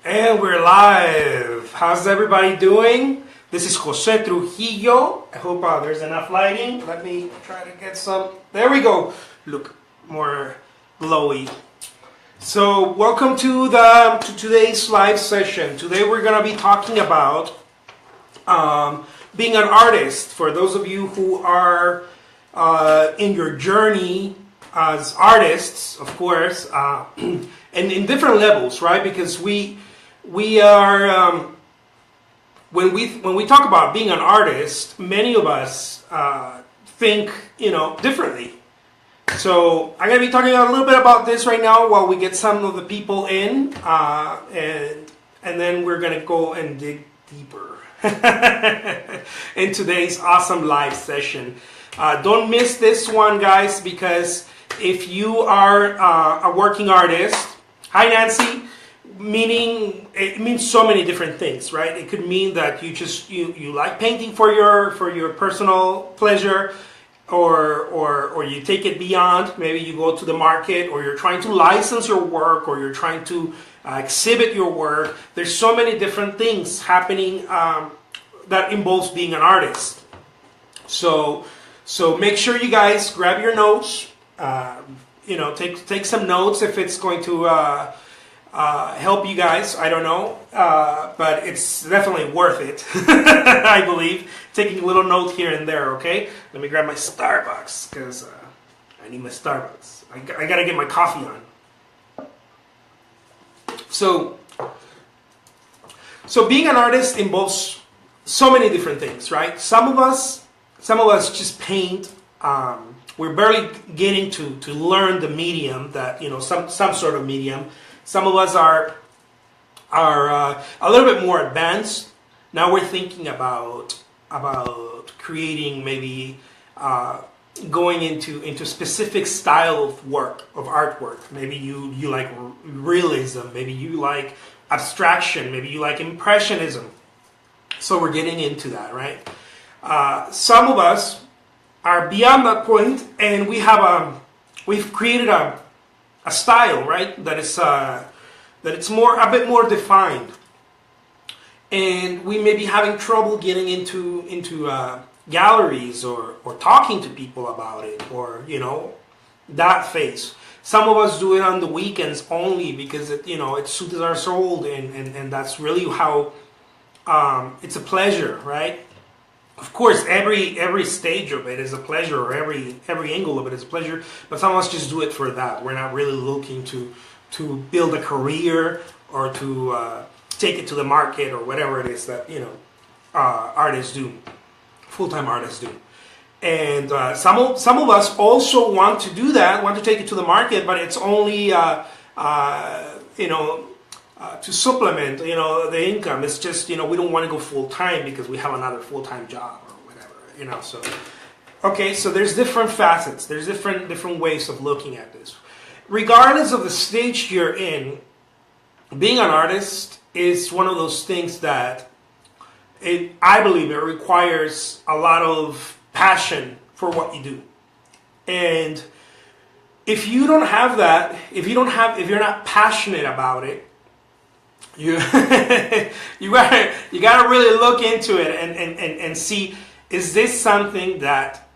And we're live. How's everybody doing? This is Jose Trujillo. I hope there's enough lighting. Let me try to get some. There we go. Look more glowy. So welcome to today's live session. Today we're gonna be talking about being an artist. For those of you who are in your journey as artists, of course, and in different levels, right? Because we are when we talk about being an artist, many of us think differently. So I'm going to be talking a little bit about this right now while we get some of the people in, and then we're going to go and dig deeper in today's awesome live session. Don't miss this one, guys, because if you are a working artist, hi Nancy, it means so many different things, right? It could mean that you like painting for your personal pleasure, or you take it beyond. Maybe you go to the market, or you're trying to license your work, or you're trying to exhibit your work. There's so many different things happening that involves being an artist. So make sure you guys grab your notes. Take some notes if it's going to help you guys. I don't know, but it's definitely worth it. I believe taking a little note here and there. Okay, let me grab my Starbucks because I need my Starbucks. I gotta get my coffee on. So being an artist involves so many different things, right? Some of us just paint. We're barely getting to learn the medium that some sort of medium. Some of us are a little bit more advanced. Now we're thinking about creating, maybe going into specific style of artwork. Maybe you like realism. Maybe you like abstraction. Maybe you like impressionism. So we're getting into that, right? Some of us are beyond that point, and we've created a style, right? That it's a bit more defined, and we may be having trouble getting into galleries or talking to people about it, or that phase. Some of us do it on the weekends only because it suits our soul, and that's really how it's a pleasure, right? Of course, every stage of it is a pleasure, or every angle of it is a pleasure. But some of us just do it for that. We're not really looking to build a career or to take it to the market or whatever it is that artists do, full-time artists do. And some of us also want to do that, want to take it to the market, but it's only to supplement, the income. It's just, we don't want to go full time because we have another full-time job or whatever, So, okay, so there's different facets. There's different ways of looking at this. Regardless of the stage you're in, being an artist is one of those things that I believe it requires a lot of passion for what you do. And if you don't have that, if you're not passionate about it, you gotta really look into it and see, is this something that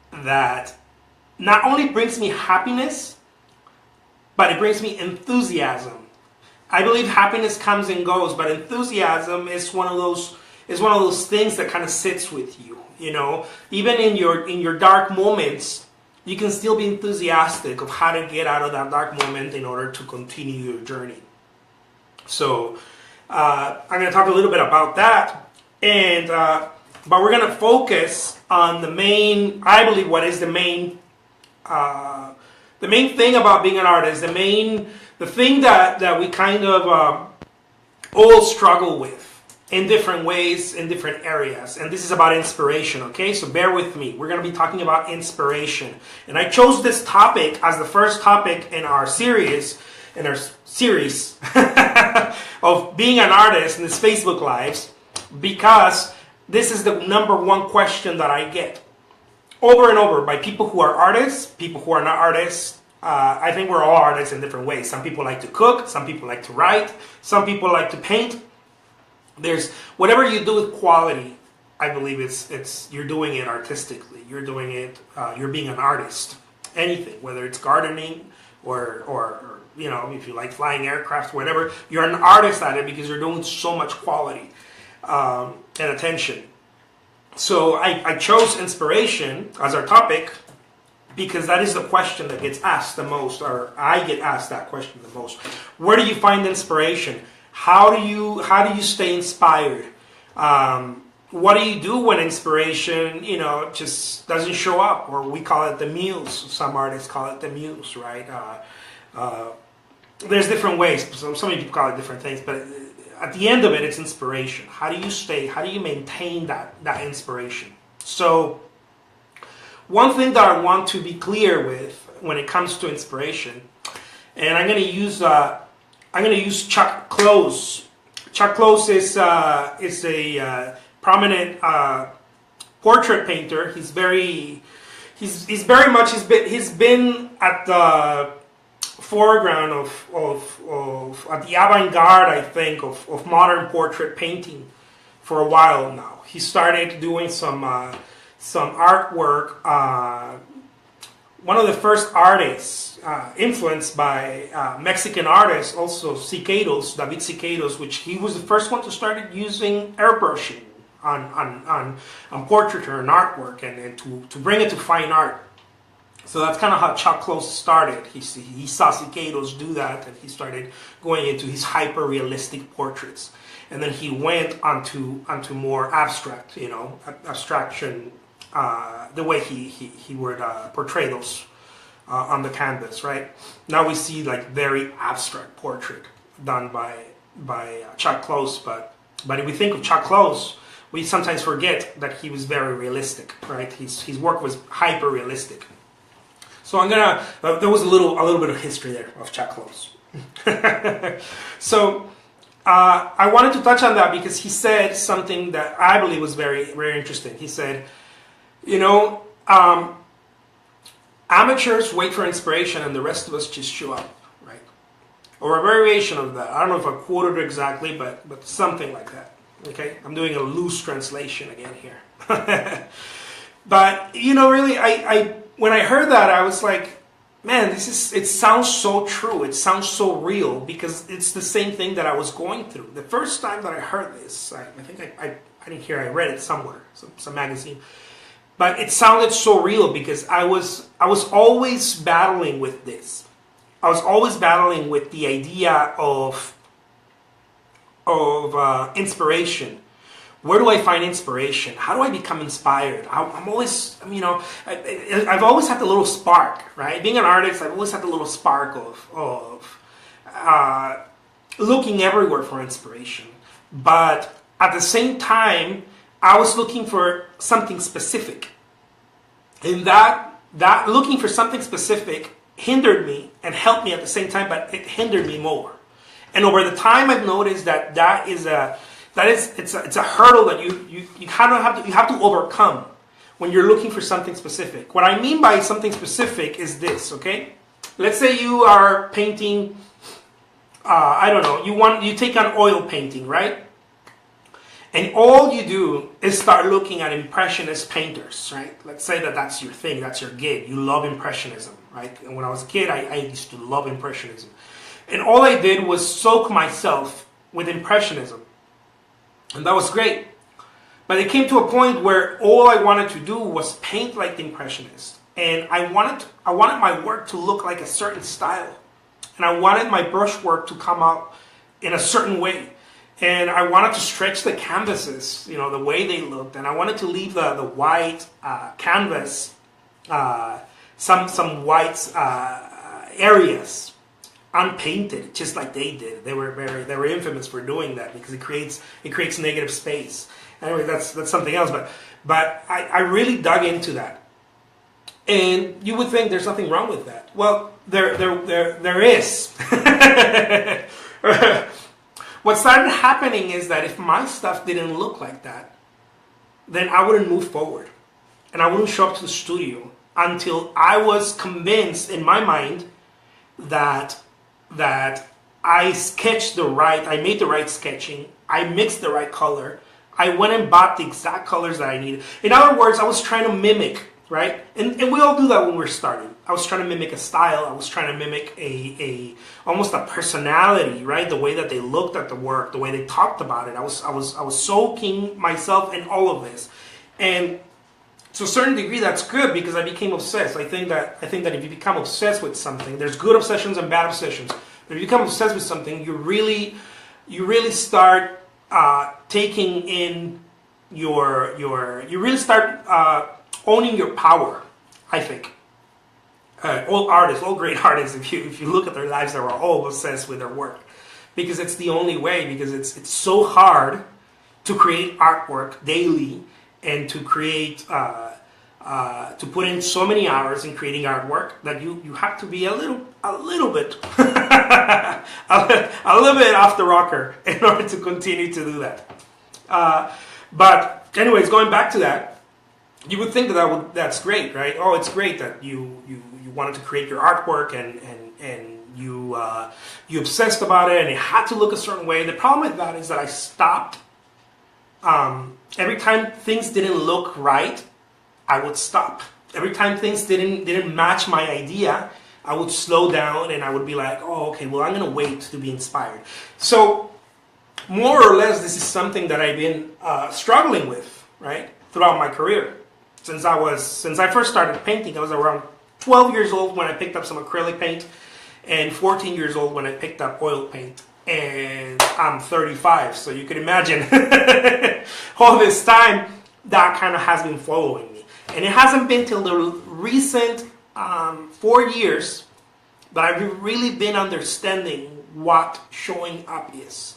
not only brings me happiness, but it brings me enthusiasm. I believe happiness comes and goes, but enthusiasm is one of those things that kind of sits with you. Even in your dark moments, you can still be enthusiastic of how to get out of that dark moment in order to continue your journey. So I'm going to talk a little bit about that, but we're going to focus on the main. I believe what is the main thing about being an artist. The thing that we kind of all struggle with in different ways, in different areas, and this is about inspiration. Okay, so bear with me. We're going to be talking about inspiration, and I chose this topic as the first topic in our series. Of being an artist in this Facebook Lives, because this is the number one question that I get over and over by people who are artists, people who are not artists, I think we're all artists in different ways. Some people like to cook, some people like to write, some people like to paint. There's whatever you do with quality, I believe it's you're doing it artistically. You're doing it. You're being an artist. Anything, whether it's gardening or you know, if you like flying aircraft, whatever, you're an artist at it because you're doing so much quality and attention. So I chose inspiration as our topic because that is the question that gets asked the most, or I get asked that question the most. Where do you find inspiration? How do you stay inspired? What do you do when inspiration, you know, just doesn't show up? Or we call it the muse. Some artists call it the muse, right? There's different ways. So people call it different things, but at the end of it, it's inspiration. How do you maintain that inspiration? So one thing that I want to be clear with when it comes to inspiration, and I'm going to use Chuck Close. Chuck Close is a prominent portrait painter. He's been at the foreground of at the avant-garde, I think, of modern portrait painting for a while now. He started doing some artwork. One of the first artists influenced by Mexican artists, also David Siqueiros, which he was the first one to start using airbrushing on portraiture and artwork, and to bring it to fine art. So that's kind of how Chuck Close started. He saw Siqueiros do that, and he started going into his hyper-realistic portraits. And then he went onto more abstract, you know, abstraction, the way he would portray those on the canvas, right? Now we see like very abstract portrait done by Chuck Close, but if we think of Chuck Close, we sometimes forget that he was very realistic, right? His work was hyper-realistic. So I'm gonna. There was a little bit of history there of Chuck Close. So I wanted to touch on that because he said something that I believe was very, very interesting. He said, you know, amateurs wait for inspiration and the rest of us just show up, right? Or a variation of that. I don't know if I quoted it exactly, but something like that. Okay, I'm doing a loose translation again here. But you know, really, I when I heard that, I was like, man, it sounds so true. It sounds so real because it's the same thing that I was going through. The first time that I heard this, I think I didn't hear, I read it somewhere, some magazine. But it sounded so real because I was always battling with this. I was always battling with the idea of inspiration. Where do I find inspiration? How do I become inspired? I'm always, you know, I've always had the little spark, right? Being an artist, I've always had the little spark of looking everywhere for inspiration. But at the same time, I was looking for something specific. And that looking for something specific hindered me and helped me at the same time, but it hindered me more. And over the time, I've noticed it's a hurdle that you kind of have to overcome when you're looking for something specific. What I mean by something specific is this, okay? Let's say you are painting, I don't know, you take on oil painting, right? And all you do is start looking at Impressionist painters, right? Let's say that's your thing, that's your gig. You love Impressionism, right? And when I was a kid, I used to love Impressionism. And all I did was soak myself with Impressionism. And that was great. But it came to a point where all I wanted to do was paint like the Impressionists. And I wanted my work to look like a certain style. And I wanted my brushwork to come out in a certain way. And I wanted to stretch the canvases, you know, the way they looked. And I wanted to leave the white canvas, some white areas unpainted, just like they did. They were infamous for doing that because it creates negative space. Anyway, that's something else. But I really dug into that, and you would think there's nothing wrong with that. Well, there is. What started happening is that if my stuff didn't look like that, then I wouldn't move forward, and I wouldn't show up to the studio until I was convinced in my mind that I sketched I made the right sketching, I mixed the right color, I went and bought the exact colors that I needed. In other words, I was trying to mimic, right? And we all do that when we're starting. I was trying to mimic a style. I was trying to mimic almost a personality, right? The way that they looked at the work, the way they talked about it. I was soaking myself in all of this, and to a certain degree, that's good because I became obsessed. I think that if you become obsessed with something, there's good obsessions and bad obsessions. But if you become obsessed with something, you really start taking in you really start owning your power. I think all great artists, if you look at their lives, they were all obsessed with their work because it's the only way. Because it's so hard to create artwork daily and to create to put in so many hours in creating artwork that you have to be a little bit a little bit off the rocker in order to continue to do that. But anyways, going back to that, you would think that's great, right? Oh, it's great that you wanted to create your artwork and you obsessed about it and it had to look a certain way. The problem with that is that I stopped. Every time things didn't look right, I would stop. Every time things didn't match my idea, I would slow down and I would be like, oh, okay, well, I'm going to wait to be inspired. So more or less, this is something that I've been struggling with, right, throughout my career. Since I first started painting, I was around 12 years old when I picked up some acrylic paint and 14 years old when I picked up oil paint. And I'm 35, so you can imagine all this time that kind of has been following me. And it hasn't been till the recent 4 years that I've really been understanding what showing up is.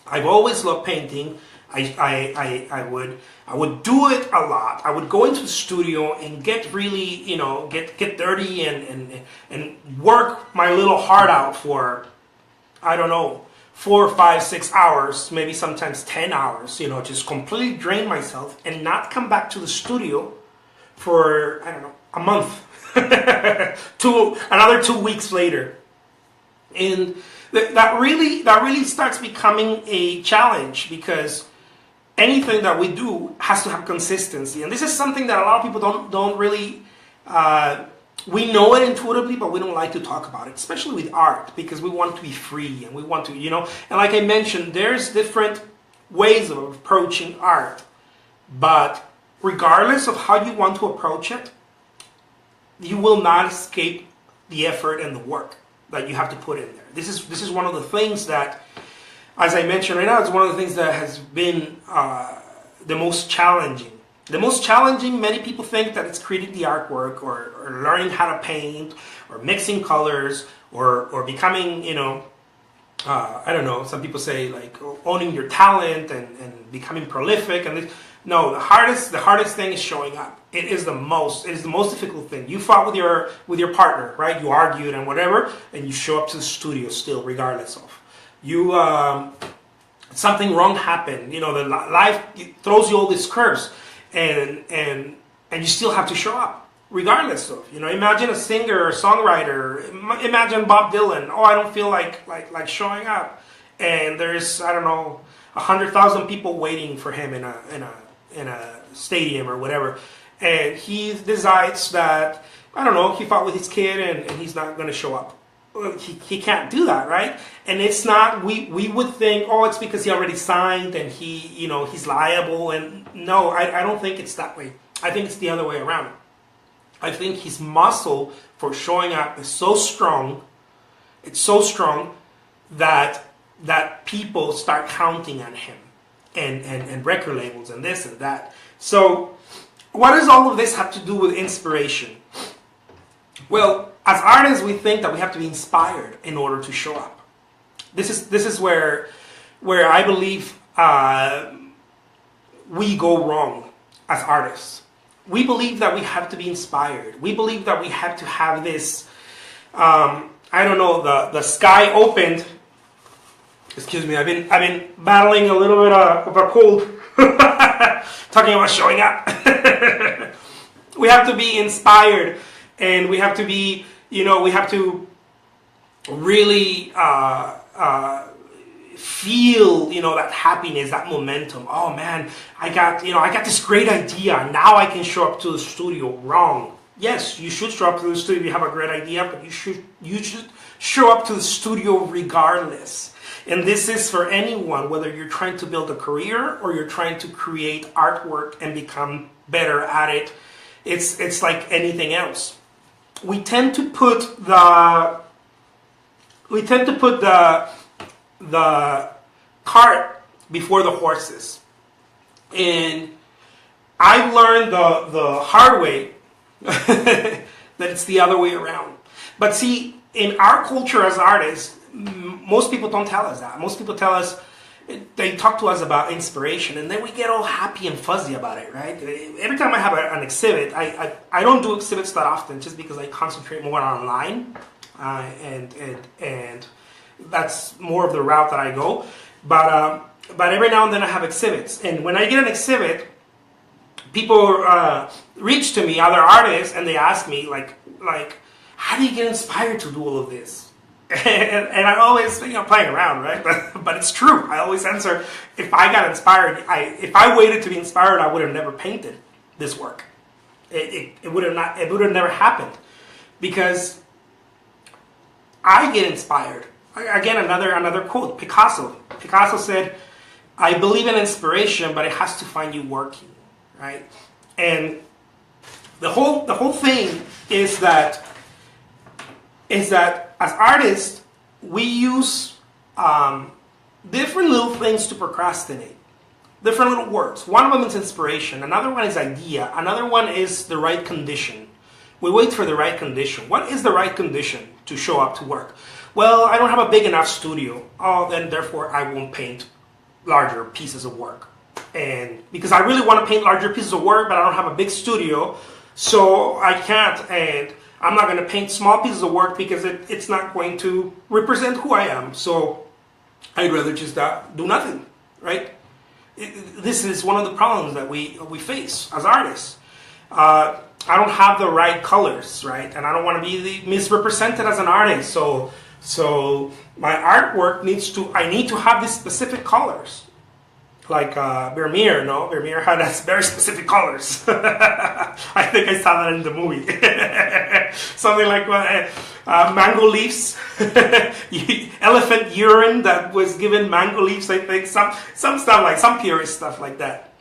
I've always loved painting. I would do it a lot. I would go into the studio and get really, get dirty and work my little heart out for, I don't know, 4, 5, 6 hours, maybe sometimes 10 hours, just completely drain myself and not come back to the studio for, I don't know, a month, another 2 weeks later. And that really starts becoming a challenge because anything that we do has to have consistency. And this is something that a lot of people don't really, we know it intuitively, but we don't like to talk about it, especially with art, because we want to be free and we want to, and like I mentioned, there's different ways of approaching art, but regardless of how you want to approach it, you will not escape the effort and the work that you have to put in there. This is one of the things that, as I mentioned right now, it's one of the things that has been the most challenging. The most challenging, many people think that it's creating the artwork or learning how to paint or mixing colors or becoming, I don't know, some people say like owning your talent and becoming prolific. And no, the hardest thing is showing up. It is the most difficult thing. You fought with your partner, right? You argued and whatever, and you show up to the studio still, regardless of. You something wrong happened. The life throws you all these curves. And you still have to show up, regardless of, imagine a singer or songwriter, imagine Bob Dylan, I don't feel like showing up. And there's, I don't know, 100,000 people waiting for him in a stadium or whatever. And he decides that, I don't know, he fought with his kid and he's not going to show up. He can't do that, right? And it's not, we would think, it's because he already signed and he's liable. And no, I don't think it's that way. I think it's the other way around. I think his muscle for showing up is so strong. It's so strong that people start counting on him and record labels and this and that. So what does all of this have to do with inspiration? Well, as artists, we think that we have to be inspired in order to show up. This is where I believe we go wrong as artists. We believe that we have to be inspired. We believe that we have to have this, I don't know, the sky opened. Excuse me, I've been battling a little bit of a cold. Talking about showing up. We have to be inspired, and we have to be, we have to really feel, you know, that happiness, that momentum. Oh man, I got this great idea. Now I can show up to the studio. Wrong. Yes, you should show up to the studio if you have a great idea, but you should show up to the studio regardless. And this is for anyone, whether you're trying to build a career or you're trying to create artwork and become better at it. It's like anything else. We tend to put the cart before the horses. And I've learned the hard way that it's the other way around. But see, in our culture as artists, most people don't tell us that. Most people tell us, they talk to us about inspiration, and then we get all happy and fuzzy about it, right? Every time I have an exhibit, I don't do exhibits that often just because I concentrate more online, and that's more of the route that I go. But every now and then I have exhibits, and when I get an exhibit, people reach to me, other artists, and they ask me like, how do you get inspired to do all of this? And I always, playing around, right? But it's true. I always answer, if I got inspired, if I waited to be inspired, I would have never painted this work. It would have never happened, because I get inspired. Again, another quote, Picasso. Picasso said, "I believe in inspiration, but it has to find you working," right? And the whole thing is that as artists, we use different little things to procrastinate. Different little words. One of them is inspiration. Another one is idea. Another one is the right condition. We wait for the right condition. What is the right condition to show up to work? Well, I don't have a big enough studio. Oh, then therefore I won't paint larger pieces of work. And because I really want to paint larger pieces of work, but I don't have a big studio, so I can't. And I'm not going to paint small pieces of work because it's not going to represent who I am. So I'd rather just do nothing, right? This is one of the problems that we face as artists. I don't have the right colors, right? And I don't want to be misrepresented as an artist. So my artwork I need to have these specific colors. Like Vermeer, no? Vermeer had very specific colors. I think I saw that in the movie. Something like mango leaves, elephant urine that was given mango leaves. I think some stuff like some purist stuff like that,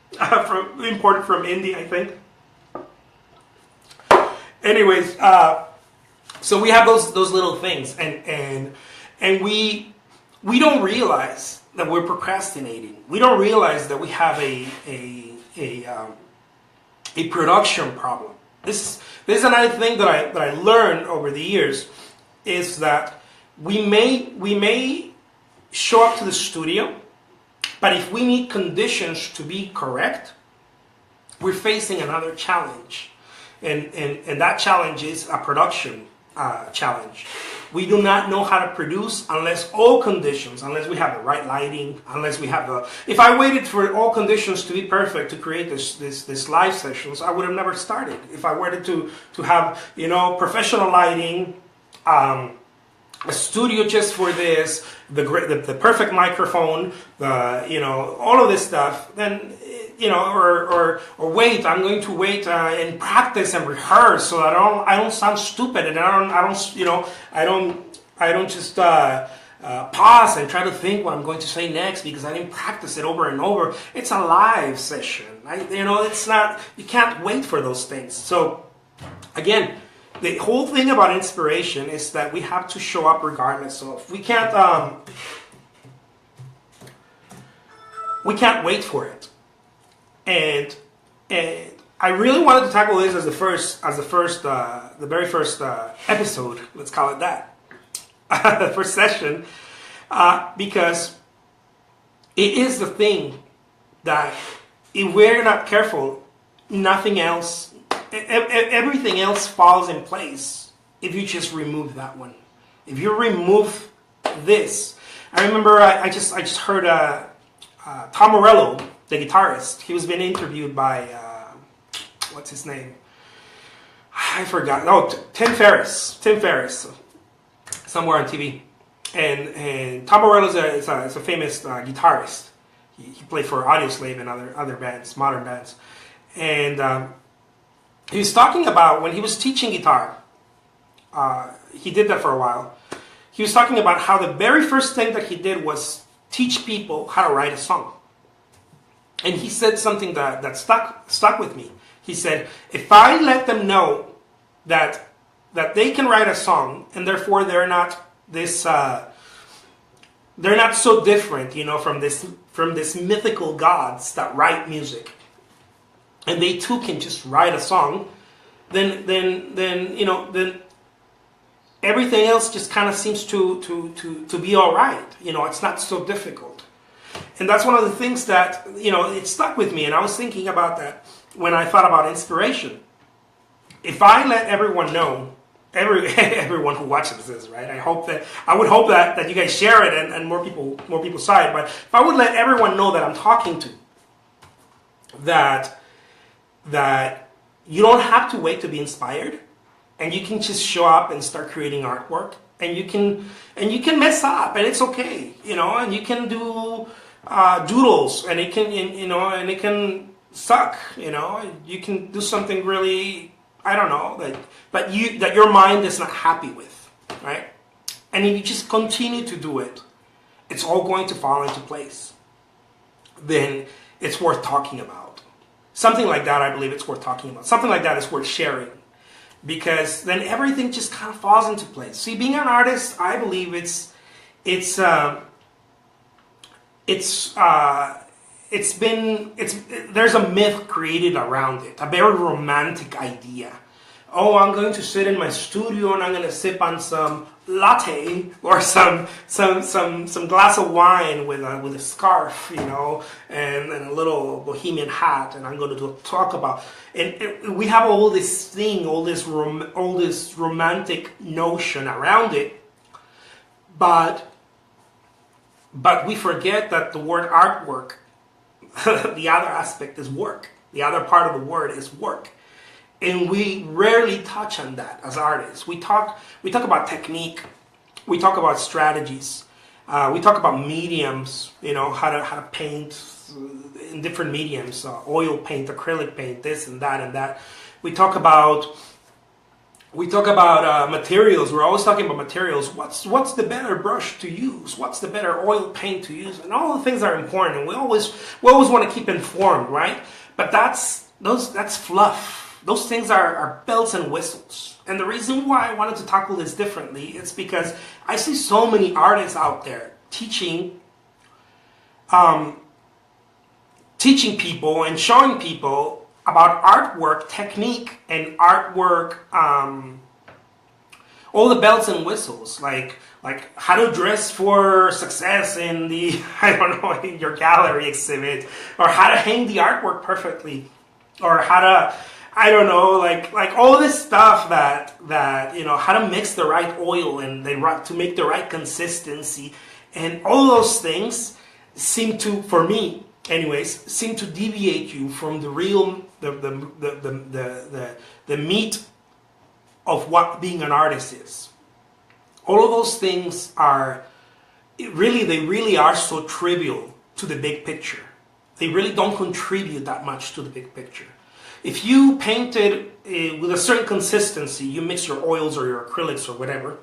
imported from India, I think. Anyways, so we have those little things, and we don't realize that we're procrastinating. We don't realize that we have a production problem. This is another thing that I learned over the years, is that we may show up to the studio, but if we need conditions to be correct, we're facing another challenge, and that challenge is a production challenge. We do not know how to produce unless we have the right lighting, unless we have if I waited for all conditions to be perfect to create this live sessions, I would have never started. If I wanted to have, professional lighting, a studio just for this, the perfect microphone, all of this stuff, then, or wait, I'm going to wait and practice and rehearse so that I don't sound stupid, and I don't just pause and try to think what I'm going to say next because I didn't practice it over and over. It's a live session. It's not, you can't wait for those things. So again, the whole thing about inspiration is that we have to show up regardless. So if we can't wait for it. And I really wanted to tackle this as the very first episode. Let's call it that, the first session, because it is the thing that if we're not careful, everything else falls in place. If you just remove that one, if you remove this, I remember I just heard Tom Morello, the guitarist. He was being interviewed by what's his name? I forgot. Oh, Tim Ferriss. somewhere on TV. And Tom Morello is a famous guitarist. He played for Audioslave and other bands, modern bands. And he was talking about when he was teaching guitar. He did that for a while. He was talking about how the very first thing that he did was teach people how to write a song. And he said something that stuck with me. He said, if I let them know that they can write a song, and therefore they're not so different, from this mythical gods that write music, and they too can just write a song, then everything else just kind of seems to be all right. It's not so difficult. And that's one of the things that, it stuck with me. And I was thinking about that when I thought about inspiration. If I let everyone know, everyone who watches this, right? I would hope that you guys share it and more people saw it. But if I would let everyone know that I'm talking to, that you don't have to wait to be inspired, and you can just show up and start creating artwork, and you can mess up, and it's okay, and you can do doodles, and it can suck, you can do something really, I don't know, that your mind is not happy with, right? And if you just continue to do it, it's all going to fall into place. Then it's worth talking about. Something like that, I believe it's worth talking about. Something like that is worth sharing, because then everything just kind of falls into place. See, being an artist, I believe there's a myth created around it, a very romantic idea. Oh, I'm going to sit in my studio and I'm going to sip on some latte or some glass of wine with a scarf, and a little bohemian hat, and I'm going to talk about. And we have all this romantic notion around it, but we forget that the word artwork, the other aspect is work. The other part of the word is work. And we rarely touch on that as artists. We talk about technique. We talk about strategies. We talk about mediums, how to paint in different mediums, oil paint, acrylic paint, this and that and that. We talk about materials. We're always talking about materials. What's the better brush to use? What's the better oil paint to use? And all the things are important. And we always want to keep informed, right? But that's fluff. Those things are bells and whistles. And the reason why I wanted to tackle this differently is because I see so many artists out there teaching people and showing people about artwork technique and artwork, all the bells and whistles, like how to dress for success in the, in your gallery exhibit, or how to hang the artwork perfectly, or how to, like all this stuff that how to mix the right oil and to make the right consistency, and all those things seem to, for me anyways, seem to deviate you from the real, the meat of what being an artist is. All of those things they really are so trivial to the big picture. They really don't contribute that much to the big picture. If you painted with a certain consistency, you mix your oils or your acrylics or whatever,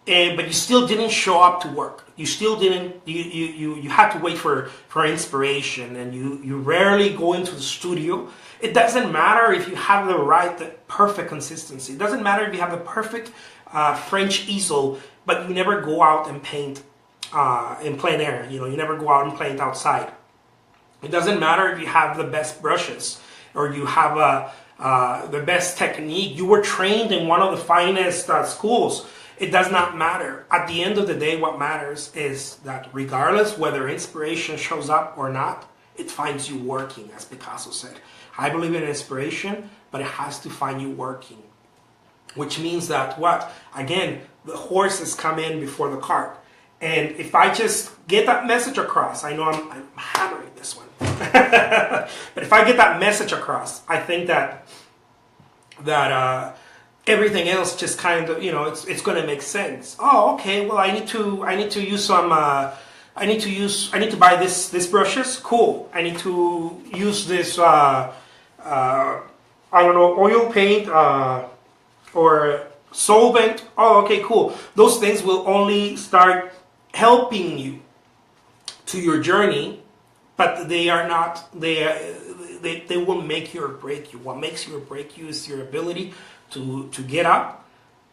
but you still didn't show up to work. You still didn't. You had to wait for inspiration, and you rarely go into the studio. It doesn't matter if you have the perfect consistency. It doesn't matter if you have the perfect French easel, but you never go out and paint in plein air. You never go out and paint outside. It doesn't matter if you have the best brushes, or you have the best technique. You were trained in one of the finest schools. It does not matter. At the end of the day, what matters is that regardless whether inspiration shows up or not, it finds you working, as Picasso said. I believe in inspiration, but it has to find you working. Which means that Again, the horses come in before the cart. And if I just get that message across, I know I'm hammering this one. But if I get that message across, I think that everything else just kind of, it's going to make sense. Oh, okay. Well, I need to use some. I need to buy this brushes. Cool. I need to use this. I don't know, oil paint or solvent. Oh, okay, cool. Those things will only start helping you to your journey, but they are not. They will make you or break you. What makes you or break you is your ability to get up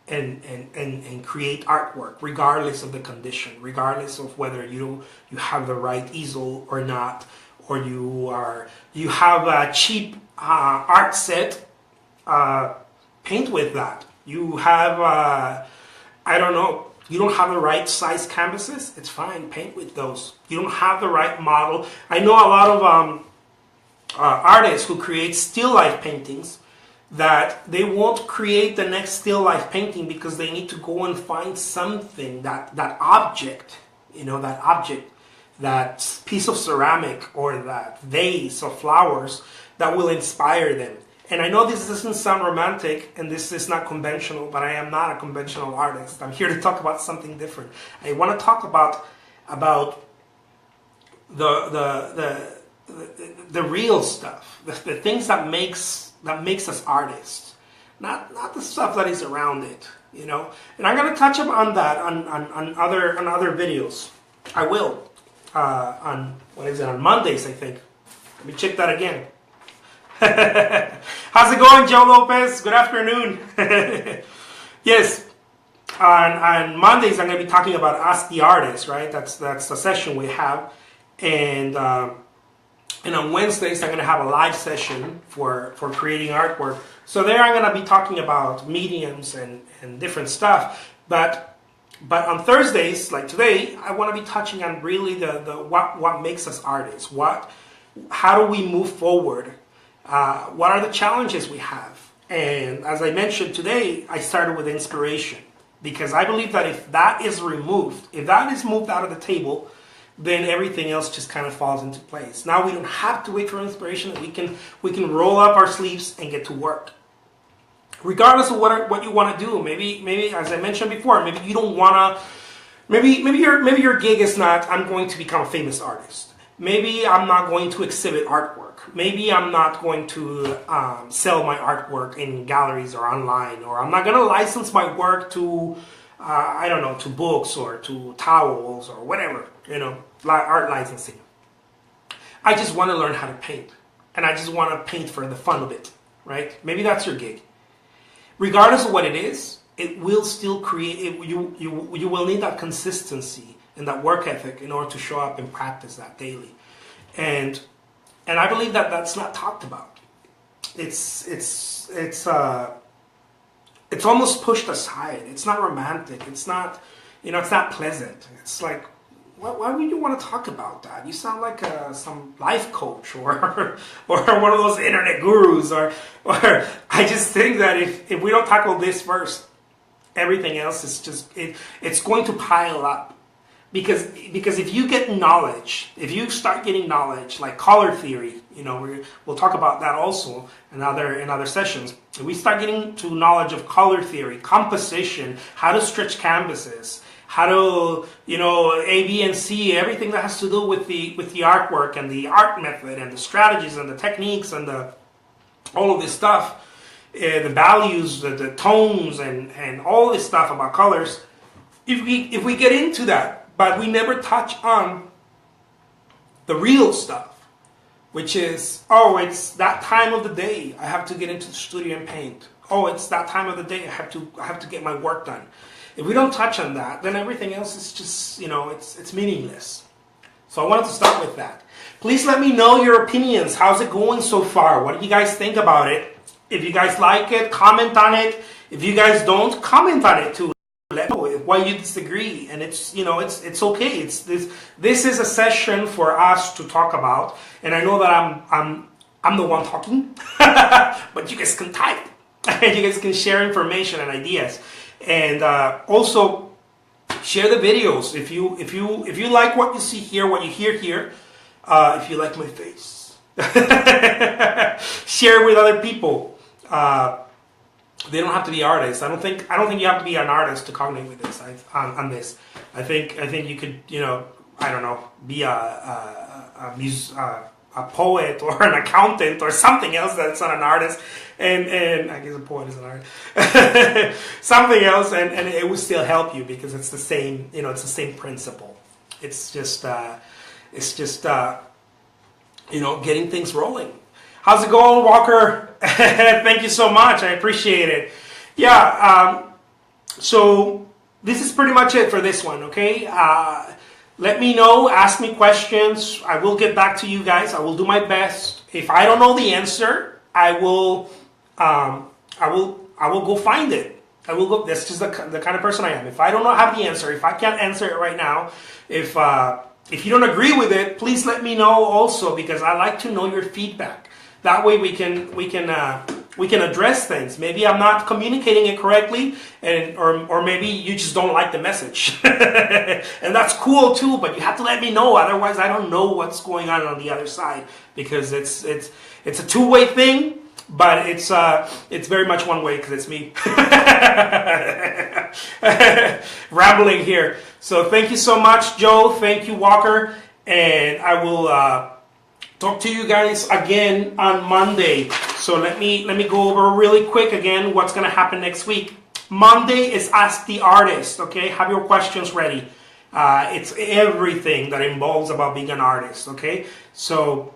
and create artwork, regardless of the condition, regardless of whether you have the right easel or not, or you have a cheap art set. Paint with that. You have I don't know. You don't have the right size canvases. It's fine. Paint with those. You don't have the right model. I know a lot of artists who create still life paintings that they won't create the next still life painting because they need to go and find something, that object, that piece of ceramic or that vase of flowers that will inspire them. And I know this doesn't sound romantic and this is not conventional, but I am not a conventional artist. I'm here to talk about something different. I want to talk about the real stuff, the things that makes us artists, not the stuff that is around it, And I'm going to touch on that on other videos. I will on on Mondays, I think. Let me check that again. How's it going, Joe Lopez? Good afternoon. Yes, on Mondays I'm going to be talking about Ask the Artist, right? That's the session we have, and on Wednesdays I'm going to have a live session for creating artwork. So there I'm going to be talking about mediums and different stuff, but on Thursdays, like today, I want to be touching on really the what makes us artists. How do we move forward? What are the challenges we have? And as I mentioned today, I started with inspiration because I believe that if that is moved out of the table, then everything else just kind of falls into place. Now we don't have to wait for inspiration. We can roll up our sleeves and get to work. Regardless of what you want to do, maybe as I mentioned before, maybe you don't want to. Maybe your gig is not, I'm going to become a famous artist. Maybe I'm not going to exhibit artwork. Maybe I'm not going to sell my artwork in galleries or online, or I'm not going to license my work to, I don't know, to books or to towels or whatever, art licensing. I just want to learn how to paint, and I just want to paint for the fun of it, right? Maybe that's your gig. Regardless of what it is, it will still create. You will need that consistency and that work ethic in order to show up and practice that daily, and I believe that that's not talked about. It's almost pushed aside. It's not romantic. It's not, it's not pleasant. It's like, why would you want to talk about that? You sound like some life coach or one of those internet gurus, or I just think that if we don't tackle this first, everything else is just it's going to pile up. Because if you get knowledge, if you start getting knowledge like color theory, we'll talk about that also in other sessions. If we start getting to knowledge of color theory, composition, how to stretch canvases, how to A, B, and C, everything that has to do with the artwork and the art method and the strategies and the techniques and all of this stuff, the values, the tones, and all this stuff about colors. If we get into that. But we never touch on the real stuff, which is, it's that time of the day I have to get into the studio and paint. It's that time of the day I have to get my work done. If we don't touch on that, then everything else is just, it's meaningless. So I wanted to start with that. Please let me know your opinions. How's it going so far? What do you guys think about it? If you guys like it, comment on it. If you guys don't, comment on it too. Let me know why you disagree, and it's okay. It's this is a session for us to talk about, and I know that I'm the one talking, but you guys can type, and you guys can share information and ideas, and also share the videos if you like what you see here, what you hear here. If you like my face, share with other people. they don't have to be artists. I don't think you have to be an artist to cognate with this. On this, I think you could, I don't know, be a poet or an accountant or something else that's not an artist, and I guess a poet is an artist, something else, and it would still help you because it's the same, it's the same principle. It's just getting things rolling. How's it going, Walker? Thank you so much. I appreciate it. Yeah. So this is pretty much it for this one. Okay. Let me know. Ask me questions. I will get back to you guys. I will do my best. If I don't know the answer, I will go find it. I will go. That's just the kind of person I am. If I don't have the answer, if I can't answer it right now, if you don't agree with it, please let me know also, because I like to know your feedback. That way we can address things. Maybe I'm not communicating it correctly, or maybe you just don't like the message, and that's cool too. But you have to let me know. Otherwise, I don't know what's going on the other side, because it's a two-way thing. But it's very much one way, because it's me rambling here. So thank you so much, Joe. Thank you, Walker, and I will talk to you guys again on Monday. So let me go over really quick again what's going to happen next week. Monday is Ask the Artist. Okay, have your questions ready. It's everything that involves about being an artist. Okay, so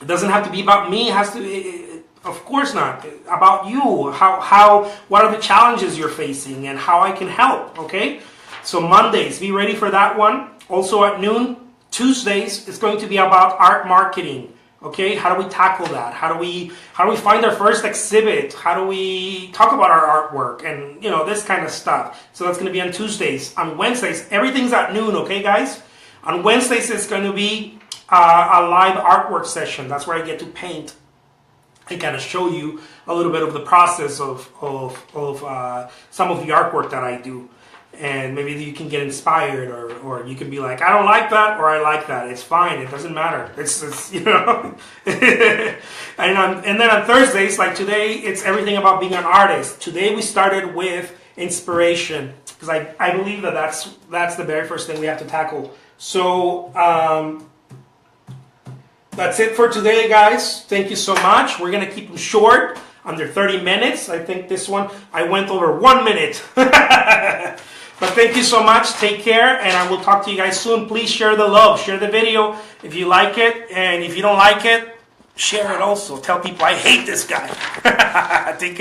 it doesn't have to be about me. It has to. Of course not. About you. What are the challenges you're facing and how I can help, okay? So Mondays, be ready for that one. Also at noon. Tuesdays, it's going to be about art marketing, okay? How do we tackle that? How do we find our first exhibit? How do we talk about our artwork and, this kind of stuff? So that's going to be on Tuesdays. On Wednesdays, everything's at noon, okay, guys? On Wednesdays, it's going to be a live artwork session. That's where I get to paint and kind of show you a little bit of the process of some of the artwork that I do. And maybe you can get inspired, or you can be like, I don't like that, or I like that. It's fine. It doesn't matter. It's and then on Thursdays, like today, it's everything about being an artist. Today we started with inspiration, because I believe that's the very first thing we have to tackle. So that's it for today, guys. Thank you so much. We're going to keep them short, under 30 minutes. I think this one, I went over 1 minute. But thank you so much. Take care, and I will talk to you guys soon. Please share the love. Share the video if you like it. And if you don't like it, share it also. Tell people I hate this guy. Take care.